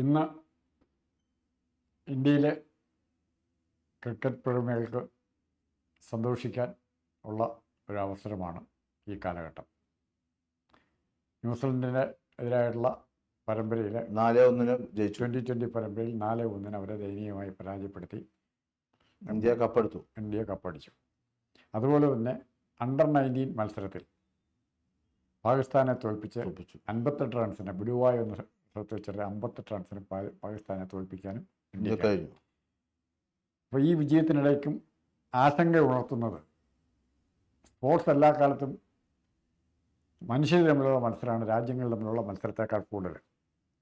ഇന്ന് ഇന്ത്യയിലെ ക്രിക്കറ്റ് പ്രേമികൾക്ക് സന്തോഷിക്കാൻ ഉള്ള ഒരവസരമാണ് ഈ കാലഘട്ടം. ന്യൂസിലൻഡിന് എതിരായിട്ടുള്ള പരമ്പരയിൽ 4-1 ജയിച്ചു. 2020 പരമ്പരയിൽ 4-1 അവരെ ദയനീയമായി പരാജയപ്പെടുത്തി ഇന്ത്യ കപ്പടിച്ചു. അതുപോലെ തന്നെ അണ്ടർ 19 മത്സരത്തിൽ പാകിസ്ഥാനെ തോൽപ്പിച്ച് 58 റൺസിന് ബിഡുവായ ഒന്ന് ശ്രദ്ധിച്ചത് 58 റൺസിന് പാകിസ്ഥാനെ തോൽപ്പിക്കാനും ഇന്ത്യ കഴിഞ്ഞു. അപ്പോൾ ഈ വിജയത്തിനിടയ്ക്കും ആശങ്ക ഉണർത്തുന്നത് സ്പോർട്സ് എല്ലാ കാലത്തും മനുഷ്യർ തമ്മിലുള്ള മത്സരമാണ് രാജ്യങ്ങൾ തമ്മിലുള്ള മത്സരത്തേക്കാൾ കൂടുതൽ.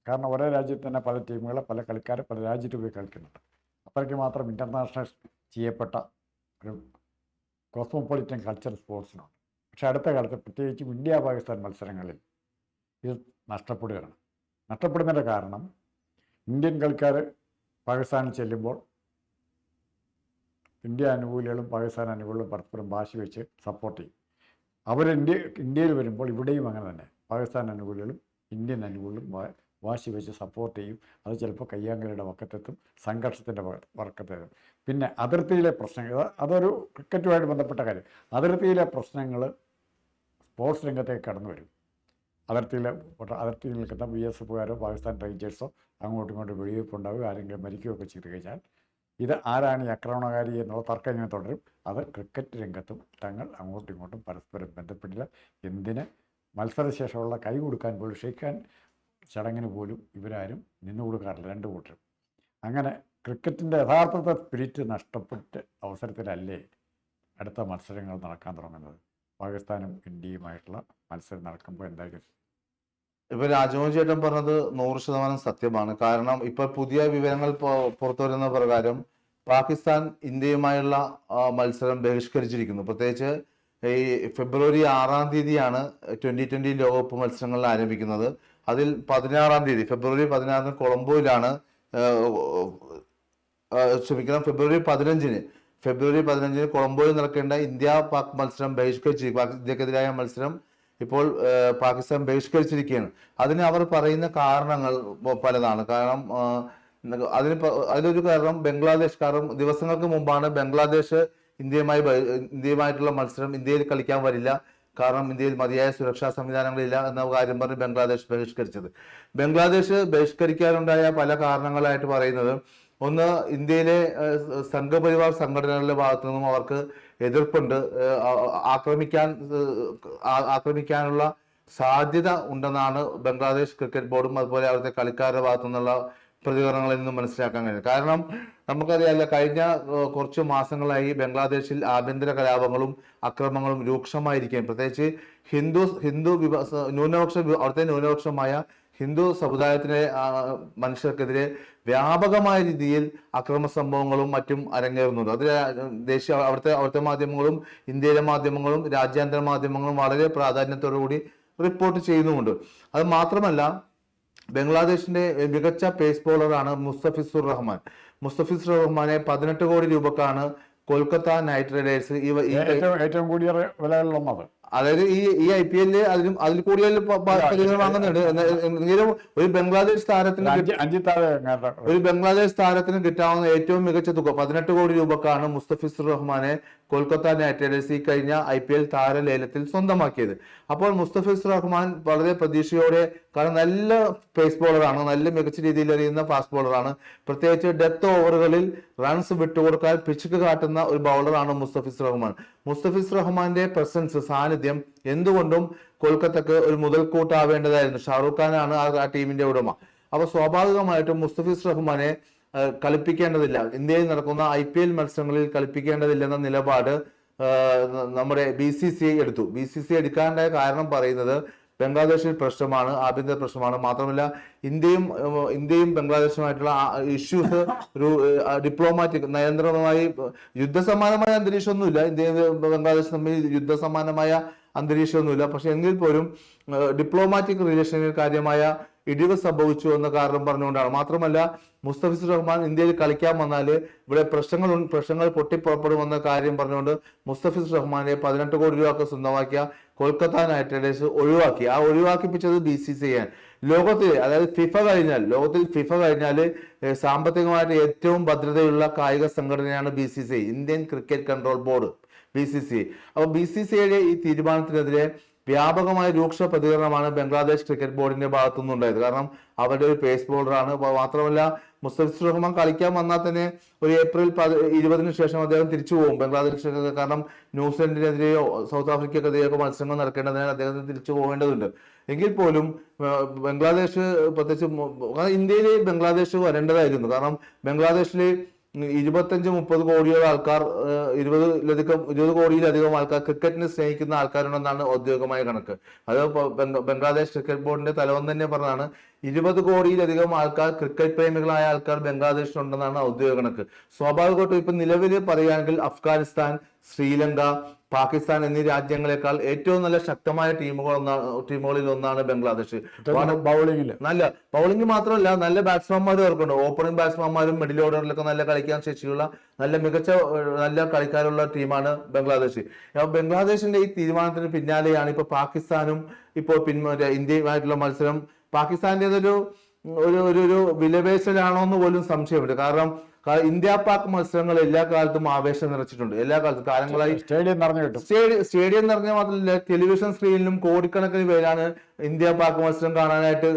കാരണം ഒരേ രാജ്യത്ത് തന്നെ പല ടീമുകളെ പല കളിക്കാർ പല രാജ്യത്ത് പോയി കളിക്കുന്നുണ്ട്. അത്രയ്ക്ക് മാത്രം ഇൻ്റർനാഷണൽ ചെയ്യപ്പെട്ട ഒരു കോസ്മോപൊളിറ്റൻ കൾച്ചർ സ്പോർട്സിനുണ്ട്. പക്ഷേ അടുത്ത കാലത്ത് പ്രത്യേകിച്ചും ഇന്ത്യ പാകിസ്ഥാൻ മത്സരങ്ങളിൽ ഇത് നഷ്ടപ്പെടുകയാണ്. നഷ്ടപ്പെടുന്നതിൻ്റെ കാരണം ഇന്ത്യൻ കളിക്കാർ പാകിസ്ഥാനിൽ ചെല്ലുമ്പോൾ ഇന്ത്യ അനുകൂലികളും പാകിസ്ഥാൻ അനുകൂലികളും പരസ്പരം വാശി വെച്ച് സപ്പോർട്ട് ചെയ്യും. അവർ ഇന്ത്യയിൽ വരുമ്പോൾ ഇവിടെയും അങ്ങനെ തന്നെ പാകിസ്ഥാൻ അനുകൂലികളും ഇന്ത്യൻ അനുകൂലികളും വാശി വെച്ച് സപ്പോർട്ട് ചെയ്യും. അത് ചിലപ്പോൾ കയ്യാങ്കളിയുടെ വക്കത്തെത്തും, സംഘർഷത്തിൻ്റെ വക്കത്തെത്തും. പിന്നെ അതിർത്തിയിലെ പ്രശ്നങ്ങൾ, അതൊരു ക്രിക്കറ്റുമായിട്ട് ബന്ധപ്പെട്ട കാര്യം. അതിർത്തിയിലെ പ്രശ്നങ്ങൾ സ്പോർട്സ് രംഗത്തേക്ക് കടന്നു വരും. അതിർത്തിയിൽ നിൽക്കുന്ന BSFകാരോ പാകിസ്ഥാൻ റേഞ്ചേഴ്സോ അങ്ങോട്ടും ഇങ്ങോട്ടും വെടിവെപ്പുണ്ടാവുക, ആരെങ്കിലും മരിക്കുകയൊക്കെ ചെയ്തു കഴിഞ്ഞാൽ ഇത് ആരാണ് ഈ ആക്രമണകാരി എന്നുള്ള തർക്കം ഇങ്ങനെ തുടരും. അത് ക്രിക്കറ്റ് രംഗത്തും തങ്ങൾ അങ്ങോട്ടും ഇങ്ങോട്ടും പരസ്പരം ബന്ധപ്പെട്ടില്ല. എന്തിന് മത്സരശേഷമുള്ള കൈ കൊടുക്കാൻ പോലും ഷെയ്ക്കാൻ ചടങ്ങിന് പോലും ഇവരാരും നിന്നു കൊടുക്കാറില്ല, രണ്ടു കൂട്ടരും. അങ്ങനെ ക്രിക്കറ്റിൻ്റെ യഥാർത്ഥത്തെ സ്പിരിറ്റ് നഷ്ടപ്പെട്ട അവസരത്തിലല്ലേ അടുത്ത മത്സരങ്ങൾ നടക്കാൻ തുടങ്ങുന്നത്. പാകിസ്ഥാനും ഇന്ത്യയുമായിട്ടുള്ള മത്സരം നടക്കുമ്പോൾ എന്തായാലും ഇപ്പൊ രാജമോഹൻ ചേട്ടൻ പറഞ്ഞത് 100% സത്യമാണ്. കാരണം ഇപ്പൊ പുതിയ വിവരങ്ങൾ പുറത്തു വരുന്ന പ്രകാരം പാകിസ്ഥാൻ ഇന്ത്യയുമായുള്ള മത്സരം ബഹിഷ്കരിച്ചിരിക്കുന്നു. പ്രത്യേകിച്ച് ഈ ഫെബ്രുവരി 6-ാം തീയതിയാണ് 2020 ലോകകപ്പ് മത്സരങ്ങൾ ആരംഭിക്കുന്നത്. അതിൽ 16-ാം തീയതി ഫെബ്രുവരി 16 കൊളംബോയിലാണ് ഫെബ്രുവരി 15 കൊളംബോയിൽ നടക്കേണ്ട ഇന്ത്യ പാക് മത്സരം ബഹിഷ്കരിച്ചിരിക്കും. ഇന്ത്യക്കെതിരായ മത്സരം ഇപ്പോൾ പാകിസ്ഥാൻ ബഹിഷ്കരിച്ചിരിക്കുകയാണ്. അതിന് അവർ പറയുന്ന കാരണങ്ങൾ പലതാണ്. കാരണം അതിലൊരു കാരണം ബംഗ്ലാദേശ്. കാരണം ദിവസങ്ങൾക്ക് മുമ്പാണ് ബംഗ്ലാദേശ് ഇന്ത്യയുമായിട്ടുള്ള മത്സരം ഇന്ത്യയിൽ കളിക്കാൻ വരില്ല, കാരണം ഇന്ത്യയിൽ മതിയായ സുരക്ഷാ സംവിധാനങ്ങളില്ല എന്ന കാര്യം പറഞ്ഞ് ബംഗ്ലാദേശ് ബഹിഷ്കരിച്ചത്. ബംഗ്ലാദേശ് ബഹിഷ്കരിക്കാനുണ്ടായ പല കാരണങ്ങളായിട്ട് പറയുന്നത്, ഒന്ന്, ഇന്ത്യയിലെ സംഘപരിവാർ സംഘടനകളുടെ ഭാഗത്തു നിന്നും അവർക്ക് എതിർപ്പുണ്ട്. ആക്രമിക്കാനുള്ള സാധ്യത ഉണ്ടെന്നാണ് ബംഗ്ലാദേശ് ക്രിക്കറ്റ് ബോർഡും അതുപോലെ അവിടുത്തെ കളിക്കാരുടെ ഭാഗത്തു നിന്നുള്ള പ്രതികരണങ്ങളിൽ നിന്നും മനസ്സിലാക്കാൻ കഴിയും. കാരണം നമുക്കറിയാമല്ലോ, കഴിഞ്ഞ കുറച്ച് മാസങ്ങളായി ബംഗ്ലാദേശിൽ ആഭ്യന്തര കലാപങ്ങളും അക്രമങ്ങളും രൂക്ഷമായിരിക്കുകയും പ്രത്യേകിച്ച് അവിടുത്തെ ന്യൂനപക്ഷമായ ഹിന്ദു സമുദായത്തിലെ മനുഷ്യർക്കെതിരെ വ്യാപകമായ രീതിയിൽ അക്രമ സംഭവങ്ങളും മറ്റും അരങ്ങേറുന്നുണ്ട്. അതിൽ അവിടുത്തെ മാധ്യമങ്ങളും ഇന്ത്യയിലെ മാധ്യമങ്ങളും രാജ്യാന്തര മാധ്യമങ്ങളും വളരെ പ്രാധാന്യത്തോടുകൂടി റിപ്പോർട്ട് ചെയ്യുന്നുമുണ്ട്. അത് മാത്രമല്ല, ബംഗ്ലാദേശിന്റെ മികച്ച പേസ് ബോളറാണ് മുസ്തഫിസുർ റഹ്മാനെ 18 കോടി രൂപക്കാണ് കൊൽക്കത്ത നൈറ്റ് റൈഡേഴ്സ് ഏറ്റവും കൂടിയ വിലകളിലൊന്നത്. അതായത് ഈ IPL അതിൽ കൂടുതൽ വാങ്ങുന്നുണ്ട്. ഒരു ബംഗ്ലാദേശ് താരത്തിന് കിട്ടാവുന്ന ഏറ്റവും മികച്ച തുക 18 കോടി രൂപക്കാണ് മുസ്തഫിസുർ റഹ്മാനെ കൊൽക്കത്ത നൈറ്റ് റൈഡേഴ്സ് ഈ കഴിഞ്ഞ IPL താരലേലത്തിൽ സ്വന്തമാക്കിയത്. അപ്പോൾ മുസ്തഫിസുർ റഹ്മാൻ വളരെ പ്രതീക്ഷയോടെ, കാരണം നല്ല പേസ് ബോളറാണ്, നല്ല മികച്ച രീതിയിൽ എറിയുന്ന ഫാസ്റ്റ് ബോളറാണ്, പ്രത്യേകിച്ച് ഡെത്ത് ഓവറുകളിൽ റൺസ് വിട്ടുകൊടുക്കാൻ പിച്ചുക്ക് കാട്ടുന്ന ഒരു ബൗളറാണ് മുസ്തഫിസുർ റഹ്മാന്റെ പ്രസൻസ്, സാന്നിധ്യം എന്തുകൊണ്ടും കൊൽക്കത്തക്ക് ഒരു മുതൽക്കൂട്ടാവേണ്ടതായിരുന്നു. ഷാറൂഖ് ഖാനാണ് ആ ടീമിന്റെ ഉടമ. അപ്പൊ സ്വാഭാവികമായിട്ടും മുസ്തഫിസുർ റഹ്മാനെ കളിപ്പിക്കേണ്ടതില്ല, ഇന്ത്യയിൽ നടക്കുന്ന IPL മത്സരങ്ങളിൽ കളിപ്പിക്കേണ്ടതില്ലെന്ന നിലപാട് നമ്മുടെ BCCI എടുത്തു. BCCI എടുക്കാനുള്ള കാരണം പറയുന്നത് ബംഗ്ലാദേശിൽ പ്രശ്നമാണ്, ആഭ്യന്തര പ്രശ്നമാണ്. മാത്രമല്ല ഇന്ത്യയും ബംഗ്ലാദേശുമായിട്ടുള്ള ഇഷ്യൂസ് ഒരു ഡിപ്ലോമാറ്റിക് നയതന്ത്രമായി യുദ്ധസമാനമായ അന്തരീക്ഷമൊന്നുമില്ല. ഇന്ത്യയും ബംഗ്ലാദേശ് തമ്മിൽ യുദ്ധസമാനമായ അന്തരീക്ഷമൊന്നുമില്ല. പക്ഷെ എങ്കിൽ പോലും ഡിപ്ലോമാറ്റിക് റിലേഷനിൽ കാര്യമായ ഇടിവ് സംഭവിച്ചു എന്ന കാരണം പറഞ്ഞുകൊണ്ടാണ്. മാത്രമല്ല മുസ്തഫിസുർ റഹ്മാൻ ഇന്ത്യയിൽ കളിക്കാൻ വന്നാൽ ഇവിടെ പ്രശ്നങ്ങൾ പൊട്ടിപ്പുറപ്പെടുമെന്ന കാര്യം പറഞ്ഞുകൊണ്ട് മുസ്തഫിസുർ റഹ്മാനെ 18 കോടി രൂപ സ്വന്തമാക്കിയ കൊൽക്കത്ത നൈറ്റ് റൈഡേഴ്സ് ഒഴിവാക്കി. ആ ഒഴിവാക്കിപ്പിച്ചത് BCCI ആണ്. ലോകത്തിൽ ഫിഫ കഴിഞ്ഞാൽ സാമ്പത്തികമായിട്ട് ഏറ്റവും ഭദ്രതയുള്ള കായിക സംഘടനയാണ് BCCI, Indian cricket control board BCCI. അപ്പോൾ BCCIയുടെ ഈ തീരുമാനത്തിനെതിരെ വ്യാപകമായ രൂക്ഷ പ്രതികരണമാണ് ബംഗ്ലാദേശ് ക്രിക്കറ്റ് ബോർഡിന്റെ ഭാഗത്തുനിന്ന് ഉണ്ടായത്. കാരണം അവരുടെ ഒരു പേസ് ബോളറാണ്. മാത്രമല്ല മുസ്തഫിസുർ റഹ്മാൻ കളിക്കാൻ വന്നാൽ തന്നെ ഒരു ഏപ്രിൽ 20 ശേഷം അദ്ദേഹം തിരിച്ചു പോകും ബംഗ്ലാദേശ്. കാരണം ന്യൂസിലൻഡിനെതിരെയോ സൗത്ത് ആഫ്രിക്കക്കെതിരെയോ മത്സരങ്ങൾ നടക്കേണ്ടതിനാൽ അദ്ദേഹത്തിന് തിരിച്ചു പോകേണ്ടതുണ്ട്. എങ്കിൽ പോലും ബംഗ്ലാദേശ് പ്രത്യേകിച്ച് ഇന്ത്യയിൽ ബംഗ്ലാദേശ് വരേണ്ടതായിരുന്നു. കാരണം ബംഗ്ലാദേശിൽ 25-30 കോടിയോളം ആൾക്കാർ 20 കോടിയിലധികം ആൾക്കാർ ക്രിക്കറ്റിനെ സ്നേഹിക്കുന്ന ആൾക്കാരുണ്ടെന്നാണ് ഔദ്യോഗികമായ കണക്ക്. അത് ബംഗ്ലാദേശ് ക്രിക്കറ്റ് ബോർഡിന്റെ തലവൻ തന്നെ പറഞ്ഞതാണ് 20 കോടിയിലധികം ആൾക്കാർ ക്രിക്കറ്റ് പ്രേമികളായ ആൾക്കാർ ബംഗ്ലാദേശിലുണ്ടെന്നാണ് ഔദ്യോഗിക കണക്ക്. സ്വാഭാവികമായിട്ടും ഇപ്പൊ നിലവിൽ പറയുകയാണെങ്കിൽ അഫ്ഗാനിസ്ഥാൻ, ശ്രീലങ്ക, പാകിസ്ഥാൻ എന്നീ രാജ്യങ്ങളെക്കാൾ ഏറ്റവും നല്ല ശക്തമായ ടീമുകളിൽ ഒന്നാണ് ബംഗ്ലാദേശ്. നല്ല ബൗളിംഗ് മാത്രമല്ല, നല്ല ബാറ്റ്സ്മാൻമാരും അവർക്കുണ്ട്. ഓപ്പണിംഗ് ബാറ്റ്സ്മാൻമാരും മിഡിൽ ഓർഡറിലൊക്കെ നല്ല കളിക്കാൻ ശേഷിയുള്ള നല്ല കളിക്കാരുള്ള ടീമാണ് ബംഗ്ലാദേശ്. ബംഗ്ലാദേശിന്റെ ഈ തീരുമാനത്തിന് പിന്നാലെയാണ് ഇപ്പൊ പാകിസ്ഥാനും ഇപ്പോൾ ഇന്ത്യയുമായിട്ടുള്ള മത്സരം. പാകിസ്ഥാന്റേതൊരു ഒരു വിലപേശലാണോ എന്ന് പോലും സംശയമുണ്ട്. കാരണം ഇന്ത്യ പാക് മത്സരങ്ങൾ എല്ലാ കാലത്തും ആവേശം നിറച്ചിട്ടുണ്ട്. എല്ലാ കാലത്തും കാലങ്ങളായി സ്റ്റേഡിയം നിറഞ്ഞ മാത്രമല്ല, ടെലിവിഷൻ സ്ക്രീനിലും കോടിക്കണക്കിന് പേരാണ് ഇന്ത്യ പാക് മത്സരം കാണാനായിട്ട്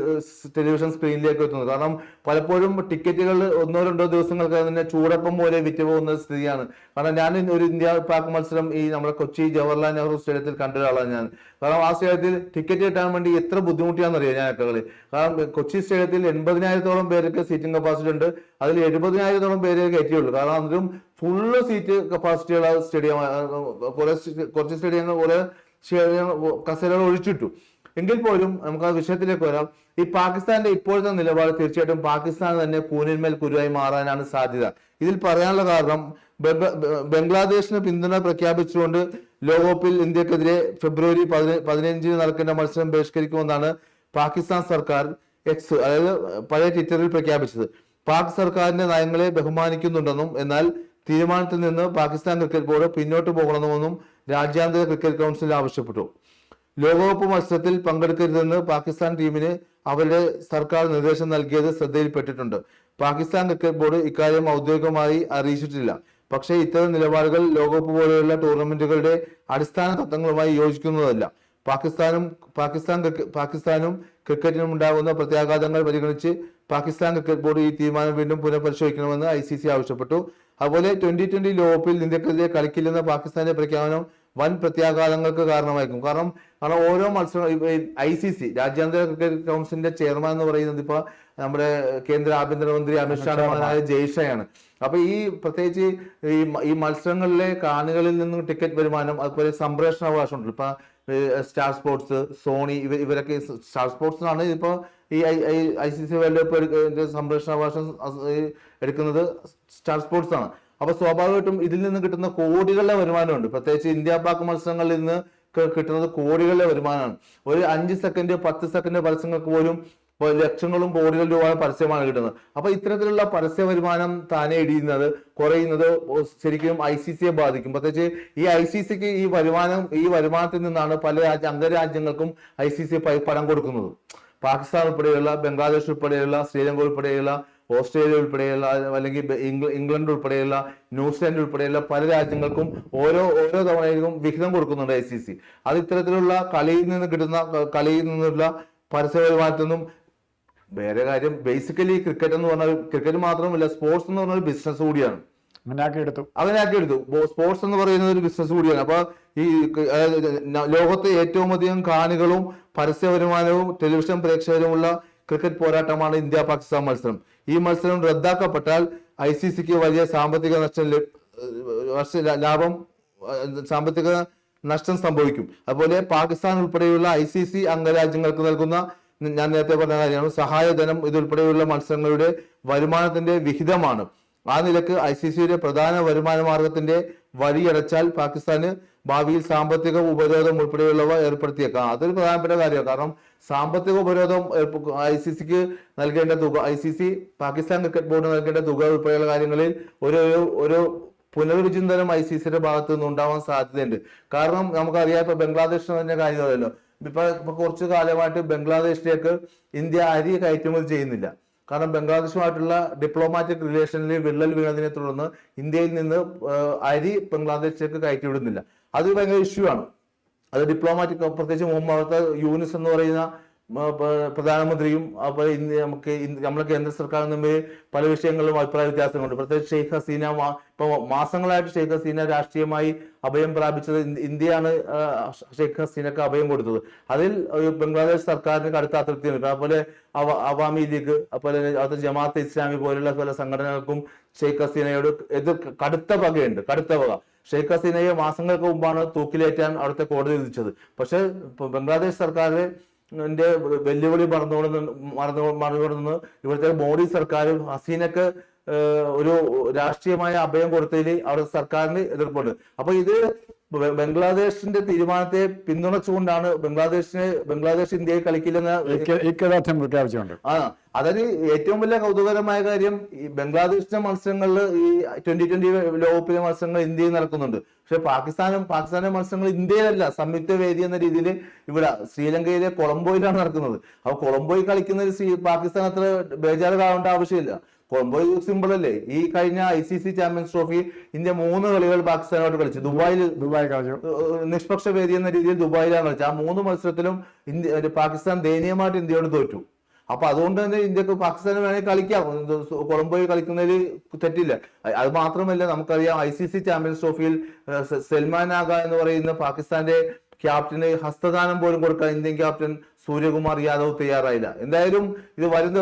ടെലിവിഷൻ സ്ക്രീനിലേക്ക് എത്തുന്നത്. കാരണം പലപ്പോഴും ടിക്കറ്റുകൾ 1-2 ദിവസങ്ങൾക്ക് തന്നെ ചൂടപ്പം പോലെ വിറ്റ് പോകുന്ന സ്ഥിതിയാണ്. കാരണം ഞാൻ ഒരു ഇന്ത്യ പാക് മത്സരം ഈ നമ്മുടെ കൊച്ചി ജവഹർലാൽ നെഹ്റു സ്റ്റേഡിയത്തിൽ കണ്ട ഒരാളാണ് ഞാൻ. കാരണം ആ സ്റ്റേഡിയത്തിൽ ടിക്കറ്റ് കിട്ടാൻ വേണ്ടി എത്ര ബുദ്ധിമുട്ടിയാണെന്നറിയാം ഞാനൊക്കെ കളി. കാരണം കൊച്ചി സ്റ്റേഡിയത്തിൽ 80,000-ഓളം പേർക്ക് സീറ്റിംഗ് കപ്പാസിറ്റി ഉണ്ട്. അതിൽ 70,000-ഓളം പേരെ കയറ്റിയുള്ളൂ. കാരണം അതിലും ഫുള്ള് സീറ്റ് കപ്പാസിറ്റിയുള്ള സ്റ്റേഡിയം, കുറച്ച് സ്റ്റേഡിയങ്ങൾ കുറെ കസേരകൾ ഒഴിച്ചിട്ടു. എങ്കിൽ പോലും നമുക്ക് ആ വിഷയത്തിലേക്ക് വരാം. ഈ പാകിസ്ഥാന്റെ ഇപ്പോഴത്തെ നിലപാട് തീർച്ചയായിട്ടും പാകിസ്ഥാൻ തന്നെ കൂനിന്മേൽ കുരുവായി മാറാനാണ് സാധ്യത. ഇതിൽ പറയാനുള്ള കാരണം ബംഗ്ലാദേശിന് പിന്തുണ പ്രഖ്യാപിച്ചുകൊണ്ട് ലോകകപ്പിൽ ഇന്ത്യക്കെതിരെ ഫെബ്രുവരി 15 നടക്കേണ്ട മത്സരം ബഹിഷ്കരിക്കുമെന്നാണ് പാകിസ്ഥാൻ സർക്കാർ അതായത് പഴയ ട്വിറ്ററിൽ പ്രഖ്യാപിച്ചത്. പാക് സർക്കാരിന്റെ നയങ്ങളെ ബഹുമാനിക്കുന്നുണ്ടെന്നും എന്നാൽ തീരുമാനത്തിൽ നിന്ന് പാകിസ്ഥാൻ ക്രിക്കറ്റ് ബോർഡ് പിന്നോട്ട് പോകണമെന്നും രാജ്യാന്തര ക്രിക്കറ്റ് കൗൺസിൽ ആവശ്യപ്പെട്ടു. ലോകകപ്പ് മത്സരത്തിൽ പങ്കെടുക്കരുതെന്ന് പാകിസ്ഥാൻ ടീമിന് അവരുടെ സർക്കാർ നിർദ്ദേശം നൽകിയത് ശ്രദ്ധയിൽപ്പെട്ടിട്ടുണ്ട്. പാകിസ്ഥാൻ ക്രിക്കറ്റ് ബോർഡ് ഇക്കാര്യം ഔദ്യോഗികമായി അറിയിച്ചിട്ടില്ല. പക്ഷേ ഇത്തരം നിലപാടുകൾ ലോകകപ്പ് പോലെയുള്ള ടൂർണമെന്റുകളുടെ അടിസ്ഥാന തത്വങ്ങളുമായി യോജിക്കുന്നതല്ല. പാകിസ്ഥാനും ക്രിക്കറ്റിനും ഉണ്ടാകുന്ന പ്രത്യാഘാതങ്ങൾ പരിഗണിച്ച് പാകിസ്ഥാൻ ക്രിക്കറ്റ് ബോർഡ് ഈ തീരുമാനം വീണ്ടും പുനഃപരിശോധിക്കണമെന്ന് ICC ആവശ്യപ്പെട്ടു. അതുപോലെ 2020 ലോകകപ്പിൽ ഇന്ത്യക്കെതിരെ കളിക്കില്ലെന്ന പാകിസ്ഥാന്റെ പ്രഖ്യാപനം വൻ പ്രത്യാഘാതങ്ങൾക്ക് കാരണമായിരിക്കും. കാരണം ഓരോ മത്സരം ICC രാജ്യാന്തര ക്രിക്കറ്റ് കൗൺസിലിന്റെ ചെയർമാൻ എന്ന് പറയുന്നത് ഇപ്പൊ നമ്മുടെ കേന്ദ്ര ആഭ്യന്തരമന്ത്രി അമിത്ഷായുടെ മകനായ ജയ്ഷയാണ്. അപ്പൊ പ്രത്യേകിച്ച് ഈ മത്സരങ്ങളിലെ കാണികളിൽ നിന്നും ടിക്കറ്റ് വരുമാനം, അതുപോലെ സംപ്രേഷണ അവകാശം ഉണ്ടല്ലോ. ഇപ്പൊ സ്റ്റാർ സ്പോർട്സ്, സോണി ഇവരൊക്കെ സ്റ്റാർ സ്പോർട്സിനാണ് ഇപ്പൊ ഈ ICC വേൾഡ് കപ്പ് സംപ്രേഷണ അവകാശം എടുക്കുന്നത് സ്റ്റാർ സ്പോർട്സ് ആണ്. അപ്പൊ സ്വാഭാവികമായിട്ടും ഇതിൽ നിന്ന് കിട്ടുന്ന കോടികളുടെ വരുമാനമുണ്ട്. പ്രത്യേകിച്ച് ഇന്ത്യ പാക് മത്സരങ്ങളിൽ നിന്ന് കിട്ടുന്നത് കോടികളുടെ വരുമാനമാണ്. ഒരു 5 സെക്കൻഡ് 10 സെക്കൻഡ് പരസ്യങ്ങൾക്ക് പോലും ലക്ഷങ്ങളും കോടികൾ രൂപ പരസ്യമാണ് കിട്ടുന്നത്. അപ്പൊ ഇത്തരത്തിലുള്ള പരസ്യ വരുമാനം താനെ കുറയുന്നത് ശരിക്കും ICCയെ ബാധിക്കും. പ്രത്യേകിച്ച് ഈ ICCക്ക് ഈ വരുമാനത്തിൽ നിന്നാണ് പല അംഗരാജ്യങ്ങൾക്കും ICC പണം കൊടുക്കുന്നത്. പാകിസ്ഥാൻ ഉൾപ്പെടെയുള്ള, ബംഗ്ലാദേശ് ഉൾപ്പെടെയുള്ള, ശ്രീലങ്ക ഉൾപ്പെടെയുള്ള, ഓസ്ട്രേലിയ ഉൾപ്പെടെയുള്ള, അല്ലെങ്കിൽ ഇംഗ്ലണ്ട് ഉൾപ്പെടെയുള്ള, ന്യൂസിലാൻഡ് ഉൾപ്പെടെയുള്ള പല രാജ്യങ്ങൾക്കും ഓരോ തവണയും വിഹിതം കൊടുക്കുന്നുണ്ട് ICC. അത് ഇത്തരത്തിലുള്ള കളിയിൽ നിന്നുള്ള പരസ്യ വരുമാനത്തിനും. വേറെ കാര്യം, ബേസിക്കലി ക്രിക്കറ്റ് എന്ന് പറഞ്ഞാൽ ക്രിക്കറ്റ് മാത്രമല്ല, സ്പോർട്സ് എന്ന് പറഞ്ഞ ഒരു ബിസിനസ് കൂടിയാണ്. അങ്ങനെയാക്കി എടുത്തു. സ്പോർട്സ് എന്ന് പറയുന്നത് ഒരു ബിസിനസ് കൂടിയാണ്. അപ്പൊ ഈ ലോകത്തെ ഏറ്റവും അധികം കാണികളും പരസ്യ വരുമാനവും ടെലിവിഷൻ പ്രേക്ഷകരുമുള്ള ക്രിക്കറ്റ് പോരാട്ടമാണ് ഇന്ത്യ പാകിസ്ഥാൻ മത്സരം. ഈ മത്സരം റദ്ദാക്കപ്പെട്ടാൽ ICCക്ക് വലിയ സാമ്പത്തിക നഷ്ടം സംഭവിക്കും. അതുപോലെ പാകിസ്ഥാൻ ഉൾപ്പെടെയുള്ള ICC അംഗരാജ്യങ്ങൾക്ക് നൽകുന്ന, ഞാൻ നേരത്തെ പറഞ്ഞ കാര്യമാണ്, സഹായധനം ഇതുൾപ്പെടെയുള്ള മത്സരങ്ങളുടെ വരുമാനത്തിന്റെ വിഹിതമാണ്. ആ നിലക്ക് ICCയുടെ പ്രധാന വരുമാന മാർഗത്തിന്റെ വഴിയടച്ചാൽ പാകിസ്ഥാന് ഭാവിയിൽ സാമ്പത്തിക ഉപരോധം ഉൾപ്പെടെയുള്ളവ ഏർപ്പെടുത്തിയേക്കാം. അതൊരു പ്രധാനപ്പെട്ട കാര്യമാണ്. കാരണം സാമ്പത്തിക ഉപരോധം ICCക്ക് നൽകേണ്ട തുക, ICC പാകിസ്ഥാൻ ക്രിക്കറ്റ് ബോർഡ് നൽകേണ്ട തുക ഉൾപ്പെടെയുള്ള കാര്യങ്ങളിൽ ഒരു പുനർവിചിന്തനം ICCയുടെ ഭാഗത്ത് നിന്ന് ഉണ്ടാവാൻ സാധ്യതയുണ്ട്. കാരണം നമുക്കറിയാം, ഇപ്പൊ ബംഗ്ലാദേശിന് തന്നെ കാര്യമല്ലോ, ഇപ്പൊ കുറച്ചു കാലമായിട്ട് ബംഗ്ലാദേശിലേക്ക് ഇന്ത്യ അരി കയറ്റുമതി ചെയ്യുന്നില്ല. കാരണം ബംഗ്ലാദേശുമായിട്ടുള്ള ഡിപ്ലോമാറ്റിക് റിലേഷനിൽ വിള്ളൽ വീണതിനെ തുടർന്ന് ഇന്ത്യയിൽ നിന്ന് അരി ബംഗ്ലാദേശിലേക്ക് കയറ്റിവിടുന്നില്ല. അത് ഭയങ്കര ഇഷ്യൂ ആണ്. അത് ഡിപ്ലോമാറ്റിക്, പ്രത്യേകിച്ച് മുഹമ്മദ് യൂനിസ് എന്ന് പറയുന്ന പ്രധാനമന്ത്രിയും അപ്പോൾ നമ്മളെ കേന്ദ്ര സർക്കാരും തമ്മിൽ പല വിഷയങ്ങളിലും അഭിപ്രായ വ്യത്യാസങ്ങളുണ്ട്. പ്രത്യേകിച്ച് ഷെയ്ഖ് ഹസീന, ഇപ്പൊ മാസങ്ങളായിട്ട് ഷെയ്ഖ് ഹസീന രാഷ്ട്രീയമായി അഭയം പ്രാപിച്ചത് ഇന്ത്യയാണ്. ഷെയ്ഖ് ഹസീനക്ക് അഭയം കൊടുത്തത്. അതിൽ ബംഗ്ലാദേശ് സർക്കാരിന് കടുത്ത അതൃപ്തിയുണ്ട്. അതുപോലെ അവാമി ലീഗ്, അതുപോലെ ജമാഅത്ത് ഇസ്ലാമി പോലുള്ള പല സംഘടനകൾക്കും ഷെയ്ഖ് ഹസീനയോട് കടുത്ത പക. ഷെയ്ഖ് ഹസീനയെ മാസങ്ങൾക്ക് മുമ്പാണ് തൂക്കിലേറ്റാൻ അവിടുത്തെ കോടതി വിധിച്ചത്. പക്ഷെ ബംഗ്ലാദേശ് സർക്കാരിന്റെ വെല്ലുവിളി മറികടന്ന് ഇവിടുത്തെ മോഡി സർക്കാർ ഹസീനക്ക് ഒരു രാഷ്ട്രീയമായ അഭയം കൊടുത്തതിൽ അവിടെ സർക്കാരിന് എതിർപ്പുണ്ട്. അപ്പൊ ഇത് ബംഗ്ലാദേശിന്റെ തീരുമാനത്തെ പിന്തുണച്ചുകൊണ്ടാണ് ബംഗ്ലാദേശ് ഇന്ത്യയിൽ കളിക്കില്ലെന്ന് പ്രഖ്യാപിച്ചുകൊണ്ട്. അതിന് ഏറ്റവും വലിയ കൗതുകരമായ കാര്യം, ഈ ബംഗ്ലാദേശിന്റെ മത്സരങ്ങളിൽ ഈ 2020 ലോകകപ്പിലെ മത്സരങ്ങൾ ഇന്ത്യയിൽ നടക്കുന്നുണ്ട്. പക്ഷെ പാകിസ്ഥാന്റെ മത്സരങ്ങൾ ഇന്ത്യയിലല്ല, സംയുക്ത വേദി എന്ന രീതിയിൽ ഇവിടെ ശ്രീലങ്കയിലെ കൊളംബോയിലാണ് നടക്കുന്നത്. അപ്പൊ കൊളംബോയിൽ കളിക്കുന്ന പാകിസ്ഥാൻ അത്ര ബേജാറാവേണ്ട ആവശ്യമില്ല. കൊളംബോ സിമ്പിൾ അല്ലേ. ഈ കഴിഞ്ഞ ICC ചാമ്പ്യൻസ് ട്രോഫി ഇന്ത്യ 3 കളികൾ പാകിസ്ഥാനോട് കളിച്ചു. ദുബായ് കളിച്ചു. നിഷ്പക്ഷ വേദി എന്ന രീതിയിൽ ദുബായിലാണ് കളിച്ചത്. ആ 3 മത്സരത്തിലും പാകിസ്ഥാൻ ദയനീയമായിട്ട് ഇന്ത്യയോട് തോറ്റു. അപ്പൊ അതുകൊണ്ട് തന്നെ പാകിസ്ഥാന് വേണമെങ്കിൽ കളിക്കാം, കൊളംബോയിൽ കളിക്കുന്നതിൽ തെറ്റില്ല. അത് മാത്രമല്ല, നമുക്കറിയാം ICC ചാമ്പ്യൻസ് ട്രോഫിയിൽ സൽമാൻ ആഗ എന്ന് പറയുന്ന പാകിസ്ഥാന്റെ ക്യാപ്റ്റന് ഹസ്തദാനം പോലും കൊടുക്കാൻ ഇന്ത്യൻ ക്യാപ്റ്റൻ സൂര്യകുമാർ യാദവ് തയ്യാറായില്ല. എന്തായാലും ഇത് വരും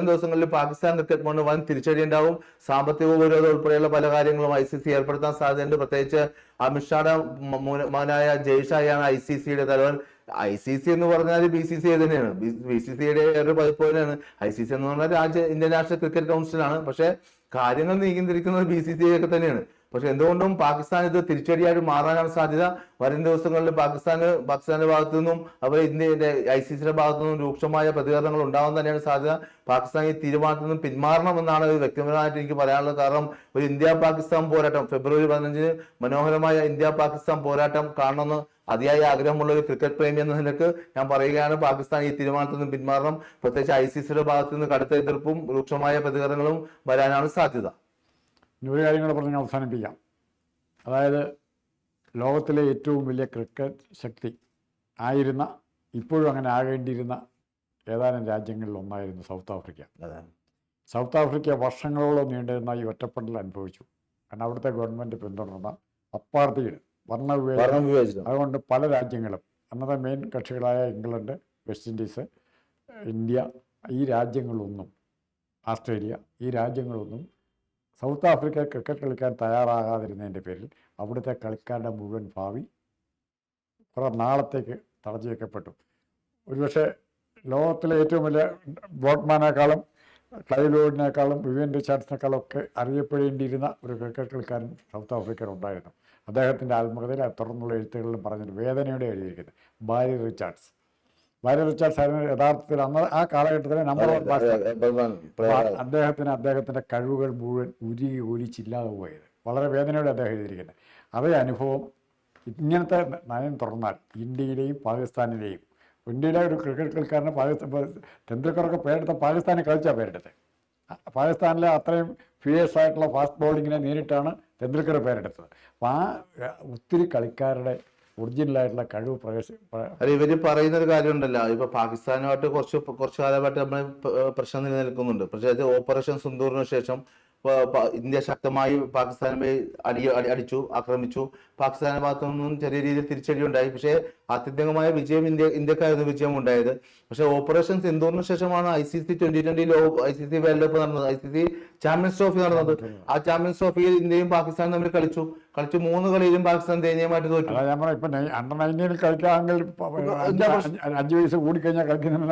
ദിവസങ്ങളിൽ പാകിസ്ഥാൻ ക്രിക്കറ്റ് ബോർഡിന് വൻ തിരിച്ചടിയുണ്ടാവും. സാമ്പത്തിക ഉപരോധം ഉൾപ്പെടെയുള്ള പല കാര്യങ്ങളും ICC ഏർപ്പെടുത്താൻ സാധ്യതയുണ്ട്. പ്രത്യേകിച്ച് അമിത്ഷായുടെ മകനായ ജയ്ഷായാണ് ICCയുടെ തലവൻ. ICC എന്ന് പറഞ്ഞാൽ BCCI തന്നെയാണ്. BCCIയുടെ ഒരു പതിപ്പ് തന്നെയാണ്. ICC എന്ന് പറഞ്ഞാൽ ഇന്ത്യൻ നാഷണൽ ക്രിക്കറ്റ് കൗൺസിലാണ്. പക്ഷെ കാര്യങ്ങൾ നീങ്ങിയിരിക്കുന്നത് BCCI ഒക്കെ തന്നെയാണ്. പക്ഷെ എന്തുകൊണ്ടും പാകിസ്ഥാൻ ഇത് തിരിച്ചടിയായിട്ട് മാറാനാണ് സാധ്യത. വരും ദിവസങ്ങളിൽ പാകിസ്ഥാന്റെ ഭാഗത്തു നിന്നും അതുപോലെ ഇന്ത്യയുടെ ICCയുടെ ഭാഗത്തു നിന്നും രൂക്ഷമായ പ്രതികരണങ്ങൾ ഉണ്ടാവാൻ തന്നെയാണ് സാധ്യത. പാകിസ്ഥാൻ ഈ തീരുമാനത്തിൽ നിന്നും പിന്മാറണമെന്നാണ് വ്യക്തിപരമായിട്ട് എനിക്ക് പറയാനുള്ളത്. കാരണം ഒരു ഇന്ത്യ പാകിസ്ഥാൻ പോരാട്ടം ഫെബ്രുവരി 15 മനോഹരമായ ഇന്ത്യ പാകിസ്ഥാൻ പോരാട്ടം കാണണമെന്ന് അതിയായ ആഗ്രഹമുള്ള ഒരു ക്രിക്കറ്റ് പ്രേമി എന്ന നിലക്ക് ഞാൻ പറയുകയാണ്, പാകിസ്ഥാൻ ഈ തീരുമാനത്തിൽ നിന്നും പിന്മാറണം. പ്രത്യേകിച്ച് ICCയുടെ ഭാഗത്തു നിന്ന് കടുത്ത എതിർപ്പും രൂക്ഷമായ പ്രതികരണങ്ങളും വരാനാണ് സാധ്യത. ഒരു കാര്യങ്ങൾ പറഞ്ഞ് അവസാനിപ്പിക്കാം. അതായത് ലോകത്തിലെ ഏറ്റവും വലിയ ക്രിക്കറ്റ് ശക്തി ആയിരുന്ന, ഇപ്പോഴും അങ്ങനെ ആകേണ്ടിയിരുന്ന ഏതാനും രാജ്യങ്ങളിൽ ഒന്നായിരുന്നു സൗത്ത് ആഫ്രിക്ക. സൗത്ത് ആഫ്രിക്ക വർഷങ്ങളോളം നീണ്ടിരുന്ന ഈ ഒറ്റപ്പെടൽ അനുഭവിച്ചു. കാരണം അവിടുത്തെ ഗവൺമെൻറ് പിന്തുടർന്ന അപ്പാർത്തൈഡ് വർണ്ണവിവേചനം. അതുകൊണ്ട് പല രാജ്യങ്ങളും, അന്നത്തെ മെയിൻ കക്ഷികളായ ഇംഗ്ലണ്ട്, വെസ്റ്റ് ഇൻഡീസ്, ഇന്ത്യ, ഈ രാജ്യങ്ങളൊന്നും, ഓസ്ട്രേലിയ, ഈ രാജ്യങ്ങളൊന്നും സൗത്ത് ആഫ്രിക്ക ക്രിക്കറ്റ് കളിക്കാൻ തയ്യാറാകാതിരുന്നതിൻ്റെ പേരിൽ അവിടുത്തെ കളിക്കാരുടെ മുഴുവൻ ഭാവി കുറേ നാളത്തേക്ക് തടഞ്ഞു വയ്ക്കപ്പെട്ടു. ഒരുപക്ഷെ ലോകത്തിലെ ഏറ്റവും വലിയ ബോട്ട്മാനേക്കാളും ക്ലൈവ് വിവിയൻ റിച്ചാർഡ്സിനേക്കാളും ഒക്കെ അറിയപ്പെടേണ്ടിയിരുന്ന ഒരു ക്രിക്കറ്റ് കളിക്കാരൻ സൗത്ത് ആഫ്രിക്കയിൽ ഉണ്ടായിരുന്നു. അദ്ദേഹത്തിൻ്റെ ആത്മകഥയിൽ തുടർന്നുള്ള എഴുത്തുകളിലും പറഞ്ഞിട്ട് വേദനയോടെ എഴുതിയിരിക്കുന്നത് ബാരി റിച്ചാർഡ്സ് ആയിരുന്നു യഥാർത്ഥത്തിൽ അന്ന് ആ കാലഘട്ടത്തിലെ നമ്പർ 1 ബാറ്റ്സ്മാൻ. അദ്ദേഹത്തിൻ്റെ കഴിവുകൾ മുഴുവൻ ഒലിച്ചില്ലാതെ പോയത് വളരെ വേദനയോടെ അദ്ദേഹം എഴുതിയിരിക്കുന്നത്. അതേ അനുഭവം ഇങ്ങനത്തെ നയം തുറന്നാൽ ഇന്ത്യയിലെയും പാകിസ്ഥാനിലെയും, ഇന്ത്യയിലെ ഒരു ക്രിക്കറ്റ് കളിക്കാരന് ടെണ്ടുൽക്കറൊക്കെ പേരെടുത്ത പാകിസ്ഥാനിൽ കളിച്ചാൽ പേരെടുത്തത്. പാകിസ്ഥാനിലെ അത്രയും ഫിയേഴ്സ് ആയിട്ടുള്ള ഫാസ്റ്റ് ബോളിങ്ങിനെ നേരിട്ടാണ് ടെണ്ടുൽക്കർ പേരെടുത്തത്. അപ്പോൾ ആ ഒത്തിരി കളിക്കാരുടെ ഒറിജിനലായിട്ടുള്ള കഴിവ് ഇവര് പറയുന്ന ഒരു കാര്യം ഉണ്ടല്ലോ, ഇപ്പൊ പാകിസ്ഥാനുമായിട്ട് കുറച്ച് കാലമായിട്ട് നമ്മൾ പ്രശ്നം നിലനിൽക്കുന്നുണ്ട്. പക്ഷേ ഓപ്പറേഷൻ സിന്ദൂറിന് ശേഷം ഇന്ത്യ ശക്തമായി പാകിസ്ഥാനെ അടിച്ചു, ആക്രമിച്ചു. പാകിസ്ഥാന്റെ ഭാഗത്തു നിന്നും ചെറിയ രീതിയിൽ തിരിച്ചടി ഉണ്ടായി. പക്ഷേ ആത്യന്തികമായ വിജയം ഇന്ത്യക്കായിരുന്നു വിജയം ഉണ്ടായത്. പക്ഷെ ഓപ്പറേഷൻ സിന്ദൂറിന് ശേഷമാണ് ICC 2020 ICC വേൾഡ് കപ്പ് നടന്നത്, ICC ചാമ്പ്യൻസ് ട്രോഫി നടന്നത്. ആ ചാമ്പ്യൻസ് ട്രോഫിയിൽ ഇന്ത്യയും പാകിസ്ഥാനും തമ്മിൽ കളിച്ചു 3 കളിയിലും പാകിസ്ഥാൻ ദയനീയമായിട്ട് തോറ്റു. അണ്ടർ 19 കളിക്കാമെങ്കിൽ 5 വയസ്സ് കൂടിക്കഴിഞ്ഞാൽ കളിക്കുന്ന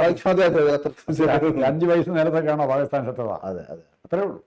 5 വയസ്സ് നേരത്തേക്കാണോ പാകിസ്ഥാൻ ശത്രുത? അത്രേ ഉള്ളൂ.